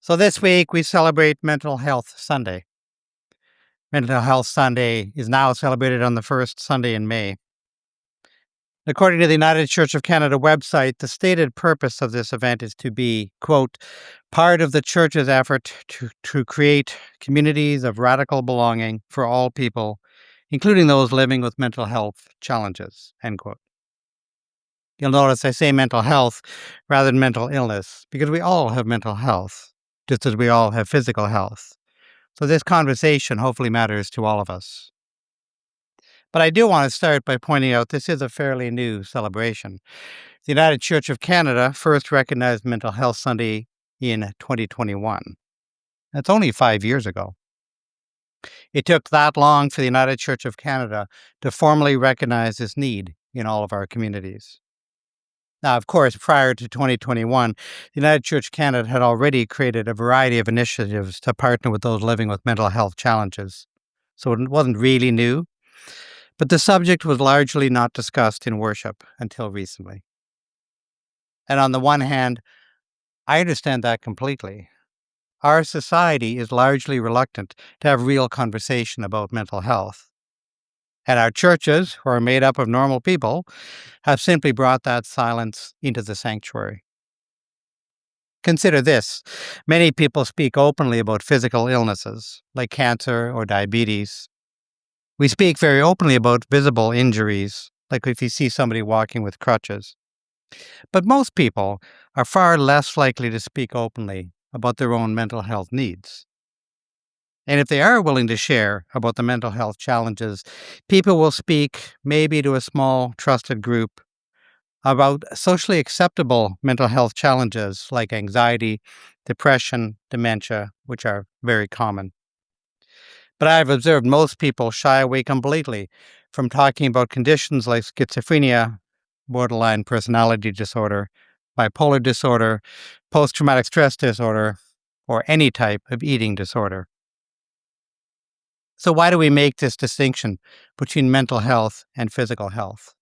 So this week we celebrate Mental Health Sunday. Mental Health Sunday is now celebrated on the first Sunday in May. According to the United Church of Canada website, the stated purpose of this event is to be, quote, part of the Church's effort to create communities of radical belonging for all people, including those living with mental health challenges, end quote. You'll notice I say mental health rather than mental illness because we all have mental health, just as we all have physical health. So this conversation hopefully matters to all of us. But I do want to start by pointing out this is a fairly new celebration. The United Church of Canada first recognized Mental Health Sunday in 2021. That's only 5 years ago. It took that long for the United Church of Canada to formally recognize this need in all of our communities. Now, of course, prior to 2021, the United Church Canada had already created a variety of initiatives to partner with those living with mental health challenges. So it wasn't really new, but the subject was largely not discussed in worship until recently. And on the one hand, I understand that completely. Our society is largely reluctant to have real conversation about mental health. And our churches, who are made up of normal people, have simply brought that silence into the sanctuary. Consider this. Many people speak openly about physical illnesses, like cancer or diabetes. We speak very openly about visible injuries, like if you see somebody walking with crutches. But most people are far less likely to speak openly about their own mental health needs. And if they are willing to share about the mental health challenges, people will speak maybe to a small, trusted group about socially acceptable mental health challenges like anxiety, depression, dementia, which are very common. But I've observed most people shy away completely from talking about conditions like schizophrenia, borderline personality disorder, bipolar disorder, post traumatic stress disorder, or any type of eating disorder. So, why do we make this distinction between mental health and physical health?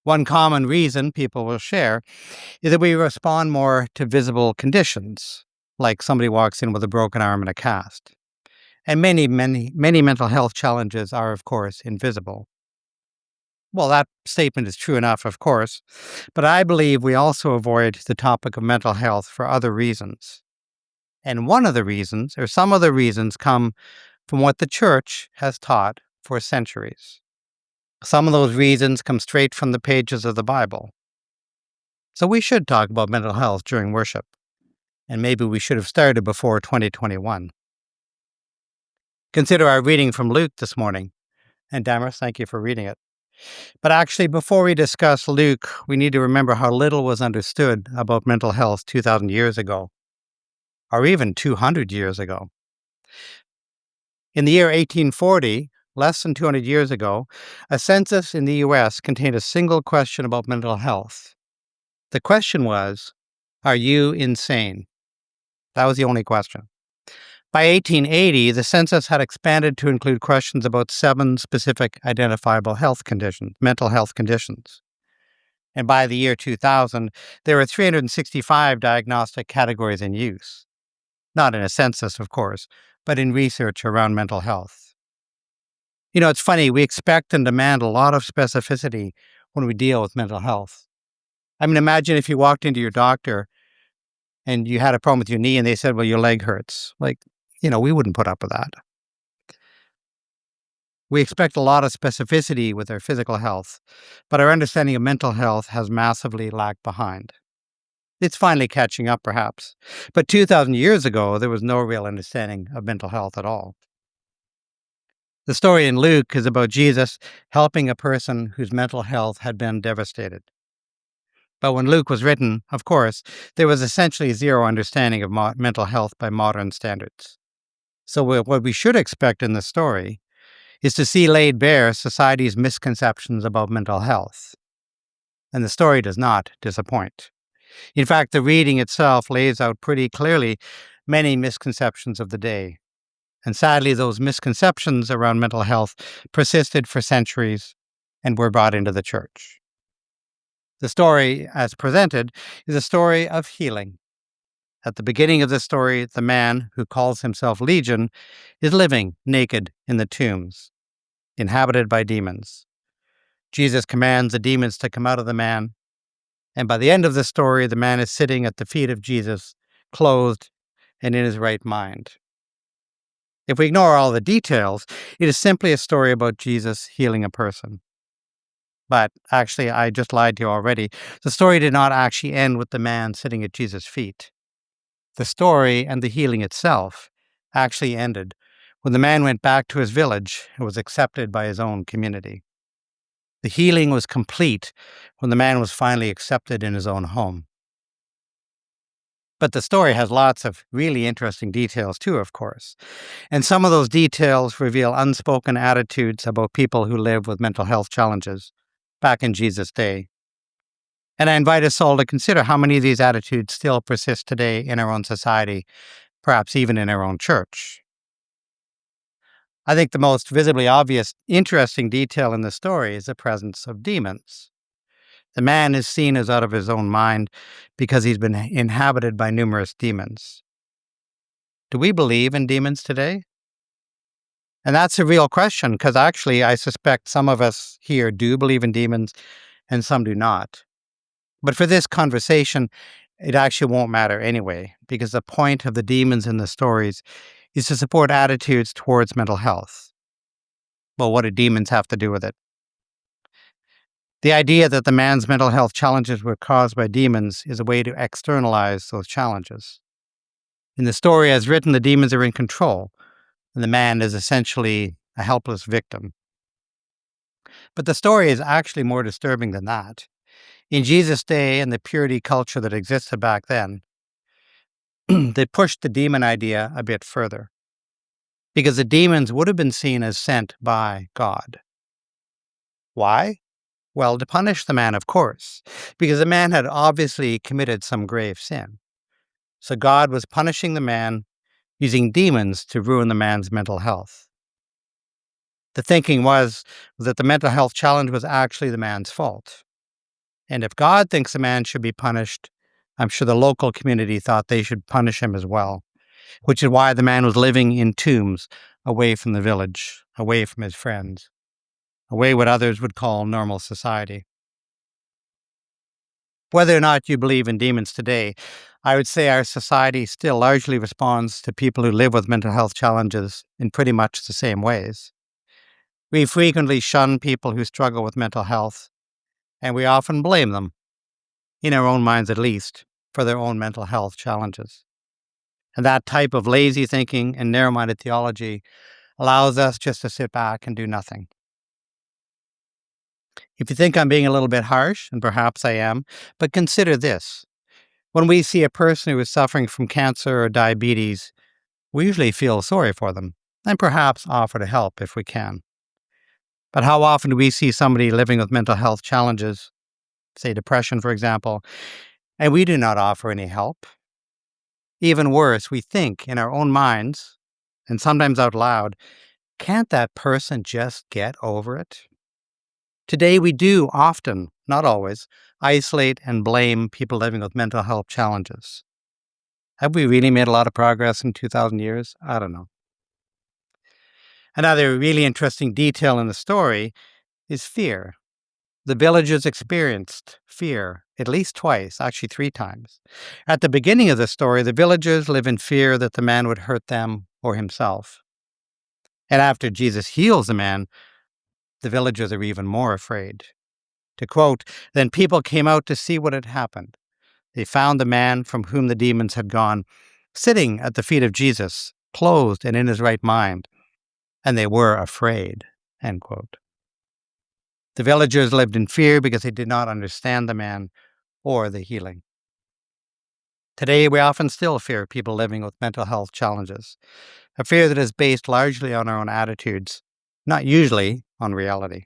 One common reason people will share is that we respond more to visible conditions, like somebody walks in with a broken arm and a cast. And many mental health challenges are, of course, invisible. Well, that statement is true enough, of course, but I believe we also avoid the topic of mental health for other reasons. And one of the reasons, or some of the reasons, come from what the church has taught for centuries. Some of those reasons come straight from the pages of the Bible. So we should talk about mental health during worship, and maybe we should have started before 2021. Consider our reading from Luke this morning. And Damaris, thank you for reading it. But actually, before we discuss Luke, we need to remember how little was understood about mental health 2,000 years ago, or even 200 years ago. In the year 1840, less than 200 years ago, a census in the U.S. contained a single question about mental health. The question was, are you insane? That was the only question. By 1880, the census had expanded to include questions about 7 specific identifiable health conditions, mental health conditions. And by the year 2000, there were 365 diagnostic categories in use. Not in a census, of course, but in research around mental health. You know, it's funny, we expect and demand a lot of specificity when we deal with mental health. I mean, imagine if you walked into your doctor and you had a problem with your knee and they said, well, your leg hurts. Like, we wouldn't put up with that. We expect a lot of specificity with our physical health, but our understanding of mental health has massively lagged behind. It's finally catching up, perhaps. But 2,000 years ago, there was no real understanding of mental health at all. The story in Luke is about Jesus helping a person whose mental health had been devastated. But when Luke was written, of course, there was essentially zero understanding of mental health by modern standards. So what we should expect in the story is to see laid bare society's misconceptions about mental health. And the story does not disappoint. In fact, the reading itself lays out pretty clearly many misconceptions of the day. And sadly, those misconceptions around mental health persisted for centuries and were brought into the church. The story, as presented, is a story of healing. At the beginning of the story, the man who calls himself Legion is living naked in the tombs, inhabited by demons. Jesus commands the demons to come out of the man, and by the end of the story, the man is sitting at the feet of Jesus, clothed and in his right mind. If we ignore all the details, it is simply a story about Jesus healing a person. But actually, I just lied to you already. The story did not actually end with the man sitting at Jesus' feet. The story and the healing itself actually ended when the man went back to his village and was accepted by his own community. The healing was complete when the man was finally accepted in his own home. But the story has lots of really interesting details too, of course. And some of those details reveal unspoken attitudes about people who live with mental health challenges back in Jesus' day. And I invite us all to consider how many of these attitudes still persist today in our own society, perhaps even in our own church. I think the most visibly obvious, interesting detail in the story is the presence of demons. The man is seen as out of his own mind because he's been inhabited by numerous demons. Do we believe in demons today? And that's a real question, because actually I suspect some of us here do believe in demons and some do not. But for this conversation, it actually won't matter anyway, because the point of the demons in the stories is to support attitudes towards mental health. Well, what do demons have to do with it? The idea that the man's mental health challenges were caused by demons is a way to externalize those challenges. In the story as written, the demons are in control, and the man is essentially a helpless victim. But the story is actually more disturbing than that. In Jesus' day and the purity culture that existed back then, they pushed the demon idea a bit further, because the demons would have been seen as sent by God. Why? Well, to punish the man, of course, because the man had obviously committed some grave sin. So God was punishing the man using demons to ruin the man's mental health. The thinking was that the mental health challenge was actually the man's fault. And if God thinks a man should be punished, I'm sure the local community thought they should punish him as well, which is why the man was living in tombs away from the village, away from his friends, away what others would call normal society. Whether or not you believe in demons today, I would say our society still largely responds to people who live with mental health challenges in pretty much the same ways. We frequently shun people who struggle with mental health, and we often blame them, in our own minds at least, for their own mental health challenges. And that type of lazy thinking and narrow-minded theology allows us just to sit back and do nothing. If you think I'm being a little bit harsh, and perhaps I am, but consider this. When we see a person who is suffering from cancer or diabetes, we usually feel sorry for them, and perhaps offer to help if we can. But how often do we see somebody living with mental health challenges, say depression, for example, and we do not offer any help? Even worse, we think in our own minds, and sometimes out loud, can't that person just get over it? Today, we do often, not always, isolate and blame people living with mental health challenges. Have we really made a lot of progress in 2,000 years? I don't know. Another really interesting detail in the story is fear. The villagers experienced fear at least twice, actually 3 times. At the beginning of the story, the villagers live in fear that the man would hurt them or himself. And after Jesus heals the man, the villagers are even more afraid. To quote, "Then people came out to see what had happened. They found the man from whom the demons had gone, sitting at the feet of Jesus, clothed and in his right mind, and they were afraid." End quote. The villagers lived in fear because they did not understand the man or the healing. Today, we often still fear people living with mental health challenges, a fear that is based largely on our own attitudes, not usually on reality.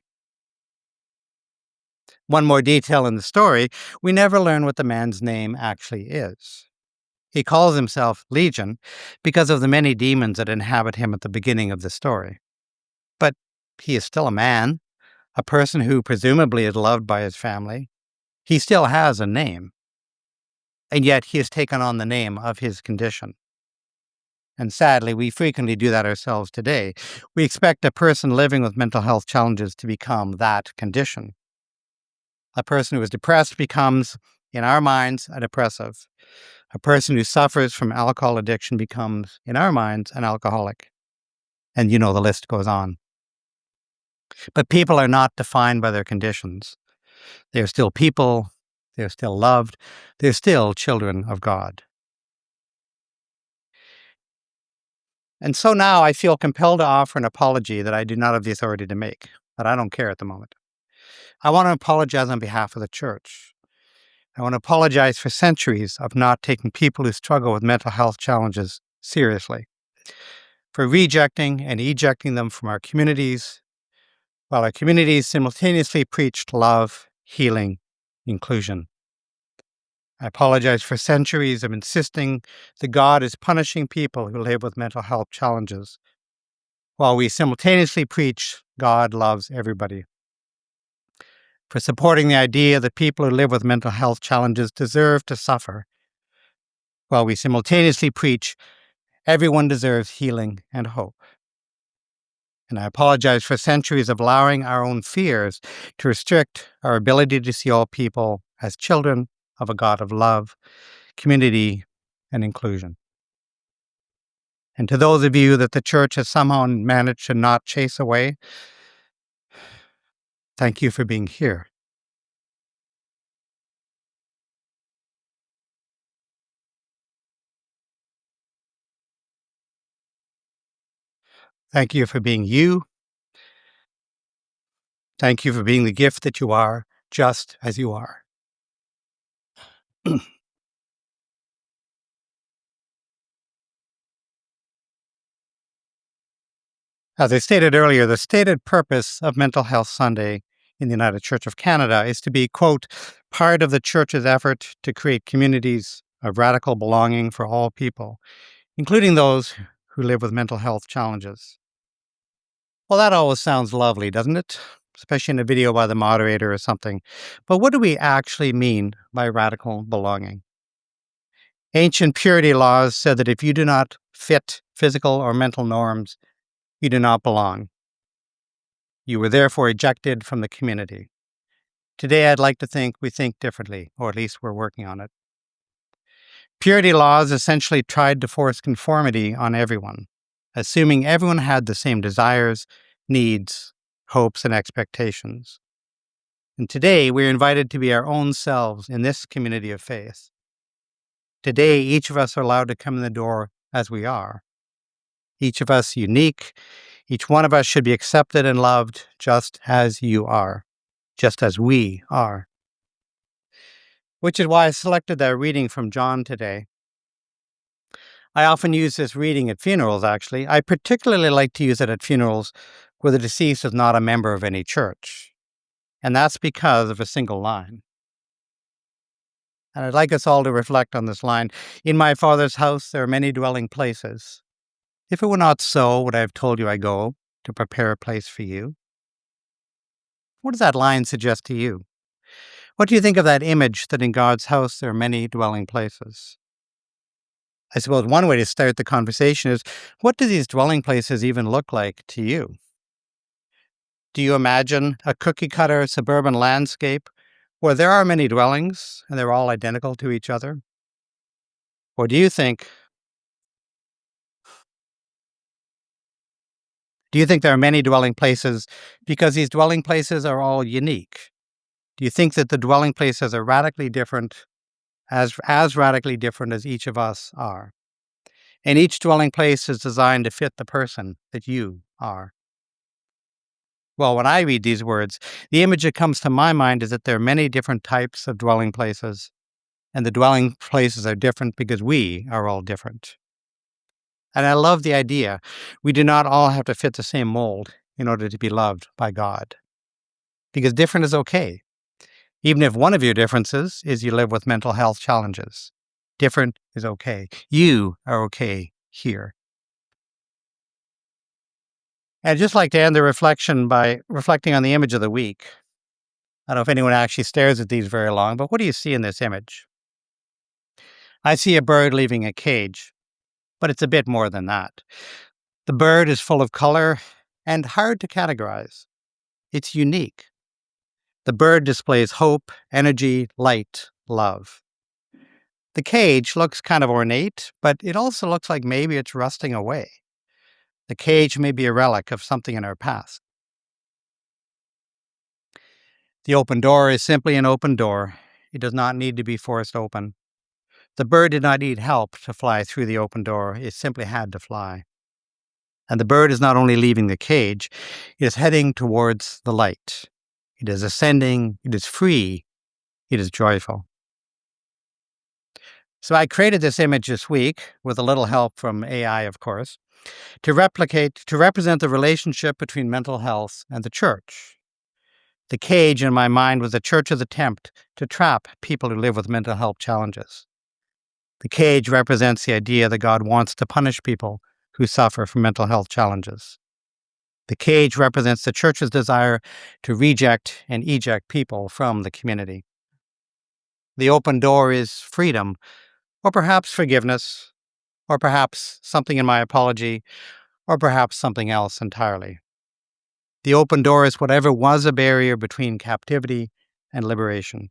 One more detail in the story, we never learn what the man's name actually is. He calls himself Legion because of the many demons that inhabit him at the beginning of the story. But he is still a man, a person who presumably is loved by his family. He still has a name. and yet he has taken on the name of his condition. And sadly, we frequently do that ourselves today. We expect a person living with mental health challenges to become that condition. A person who is depressed becomes, in our minds, a depressive. A person who suffers from alcohol addiction becomes, in our minds, an alcoholic. And the list goes on. But people are not defined by their conditions. They are still people. They are still loved. They're still children of God. And so now I feel compelled to offer an apology that I do not have the authority to make, but I don't care at the moment. I want to apologize on behalf of the church. I want to apologize for centuries of not taking people who struggle with mental health challenges seriously, for rejecting and ejecting them from our communities, while our communities simultaneously preached love, healing, inclusion. I apologize for centuries of insisting that God is punishing people who live with mental health challenges, while we simultaneously preach God loves everybody. For supporting the idea that people who live with mental health challenges deserve to suffer, while we simultaneously preach everyone deserves healing and hope. And I apologize for centuries of allowing our own fears to restrict our ability to see all people as children of a God of love, community, and inclusion. And to those of you that the church has somehow managed to not chase away, thank you for being here. Thank you for being you. Thank you for being the gift that you are, just as you are. As I stated earlier, the stated purpose of Mental Health Sunday in the United Church of Canada is to be, quote, part of the church's effort to create communities of radical belonging for all people, including those who live with mental health challenges. Well, that always sounds lovely, doesn't it? Especially in a video by the moderator or something. But what do we actually mean by radical belonging? Ancient purity laws said that if you do not fit physical or mental norms, you do not belong. You were therefore ejected from the community. Today, I'd like to think we think differently, or at least we're working on it. Purity laws essentially tried to force conformity on everyone, assuming everyone had the same desires, needs, hopes, and expectations. And today, we're invited to be our own selves in this community of faith. Today, each of us are allowed to come in the door as we are. Each of us unique. Each one of us should be accepted and loved just as you are, just as we are. Which is why I selected that reading from John today. I often use this reading at funerals, actually. I particularly like to use it at funerals where the deceased is not a member of any church. And that's because of a single line. And I'd like us all to reflect on this line. In my Father's house, there are many dwelling places. If it were not so, would I have told you I go to prepare a place for you? What does that line suggest to you? What do you think of that image that in God's house there are many dwelling places? I suppose one way to start the conversation is, what do these dwelling places even look like to you? Do you imagine a cookie-cutter suburban landscape where there are many dwellings and they're all identical to each other? Or do you think there are many dwelling places because these dwelling places are all unique? Do you think that the dwelling places are radically different, as radically different as each of us are? And each dwelling place is designed to fit the person that you are. Well, when I read these words, the image that comes to my mind is that there are many different types of dwelling places, and the dwelling places are different because we are all different. And I love the idea we do not all have to fit the same mold in order to be loved by God. Because different is okay. Even if one of your differences is you live with mental health challenges, different is okay. You are okay here. And I'd just like to end the reflection by reflecting on the image of the week. I don't know if anyone actually stares at these very long, but what do you see in this image? I see a bird leaving a cage, but it's a bit more than that. The bird is full of color and hard to categorize. It's unique. The bird displays hope, energy, light, love. The cage looks kind of ornate, but it also looks like maybe it's rusting away. The cage may be a relic of something in our past. The open door is simply an open door. It does not need to be forced open. The bird did not need help to fly through the open door. It simply had to fly. And the bird is not only leaving the cage, it is heading towards the light. It is ascending, it is free, it is joyful. So I created this image this week, with a little help from AI, of course, to represent the relationship between mental health and the church. The cage in my mind was the church's attempt to trap people who live with mental health challenges. The cage represents the idea that God wants to punish people who suffer from mental health challenges. The cage represents the church's desire to reject and eject people from the community. The open door is freedom, or perhaps forgiveness, or perhaps something in my apology, or perhaps something else entirely. The open door is whatever was a barrier between captivity and liberation.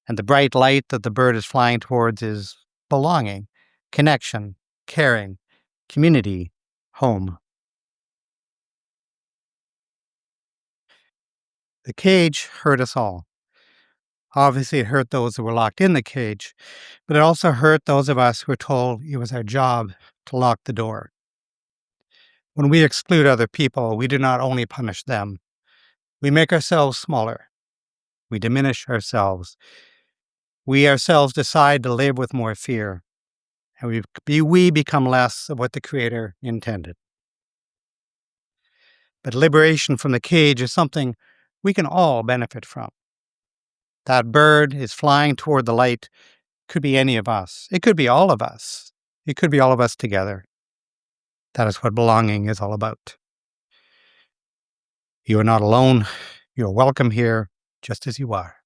And the bright light that the bird is flying towards is belonging, connection, caring, community, home. The cage hurt us all. Obviously, it hurt those who were locked in the cage, but it also hurt those of us who were told it was our job to lock the door. When we exclude other people, we do not only punish them, we make ourselves smaller. We diminish ourselves. We ourselves decide to live with more fear, and we become less of what the Creator intended. But liberation from the cage is something we can all benefit from. That bird is flying toward the light. Could be any of us. It could be all of us. It could be all of us together. That is what belonging is all about. You are not alone. You are welcome here, just as you are.